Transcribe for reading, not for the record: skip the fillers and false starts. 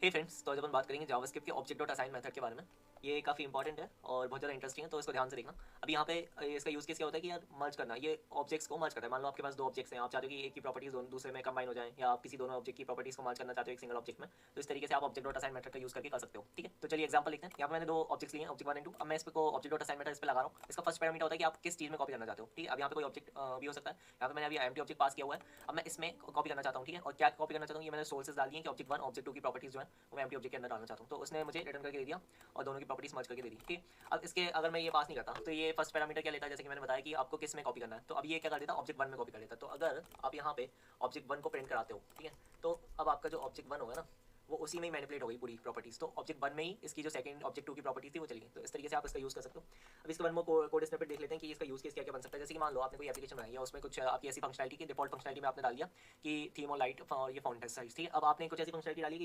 हे friends, तो आज अपन बात करेंगे जावास्क्रिप्ट के ऑब्जेक्ट डॉट असाइन मेथड के बारे में। ये काफ़ी इंपॉर्टेंट है और बहुत ज़्यादा इंटरेस्टिंग है, तो इसको ध्यान से देखना। अभी यहाँ पे इसका यूज़ केस क्या होता है कि यार मर्ज करना, ये ऑब्जेक्ट्स को मर्ज करता है। मान लो आपके पास दो ऑब्जेक्ट्स हैं, आप चाहते हो कि एक की प्रॉपर्टीज दूसरे में कंबाइन हो जाए, या आप किसी दोनों ऑब्जेक्ट की प्रॉपर्टीज को मर्ज करना चाहते हो एक सिंगल ऑब्जेक्ट में, तो इस तरीके से आप ऑब्जेक्ट डॉट असाइन मेथड का यूज़ करके कर सकते हो। ठीक है, तो चलिए एग्जाम्पल लिखते हैं। यहाँ पे मैंने दो ऑब्जेक्ट्स लिए हैं, ऑब्जेक्ट 1 एंड 2। अब मैं इसको ऑब्जेक्ट डॉट असाइन मेथड इस पर लगा रहा हूँ। इसका फर्स्ट पैरामीटर होता है कि आप किस चीज़ में कॉपी करना चाहते हो। ठीक है, अब यहाँ पे कोई ऑब्जेक्ट भी हो सकता है। यहाँ पे मैंने अभी एम्प्टी ऑब्जेक्ट पास किया हुआ है। अब मैं इसमें कॉपी करना चाहता हूँ। ठीक है, और क्या कॉपी करना चाहता हूँ, ये मैंने सोर्सेज डाल दिए कि ऑब्जेक्ट 1 ऑब्जेक्ट 2 की प्रॉपर्टीज जो है वो मैं एम्प्टी ऑब्जेक्ट के अंदर डालना चाहता हूँ। तो उसने मुझे रिटर्न करके दे दिया और दोनों की प्रॉपर्टीज मर्ज करके दे दी। ठीक है, अब इसके अगर मैं ये पास नहीं करता तो ये फर्स्ट पैरामीटर क्या लेता है, जैसे कि मैंने बताया कि आपको किस में कॉपी करना है। तो अब ये क्या कर देता, ऑब्जेक्ट 1 में कॉपी कर लेता। तो अगर आप यहाँ पे ऑब्जेक्ट 1 को प्रिंट कराते हो, ठीक है, तो अब आपका जो ऑब्जेक्ट 1 होगा ना, वो उसी में ही मैनिपुलेट हो गई पूरी प्रॉपर्टीज। तो ऑब्जेक्ट 1 में ही इसकी जो सेकंड ऑब्जेक्ट 2 की प्रॉपर्टीज थी वो चली गई। तो इस तरीके से आप इसका यूज़ कर सकते हो। अब इसके बाद में कोड स्निपेट देख लेते हैं कि इसका यूज़ केस क्या क्या बन सकता है। जैसे कि मान लो आपने कोई एप्लीकेशन बनाई है, उसमें कुछ आपकी ऐसी फंक्शनलिटी की डिफॉल्ट फंक्शनलिटी में आपने डाल दिया कि थीम और लाइट और ये फॉन्ट साइज। ठीक है, अब आपने कुछ ऐसी फंक्शनलिटी डाली कि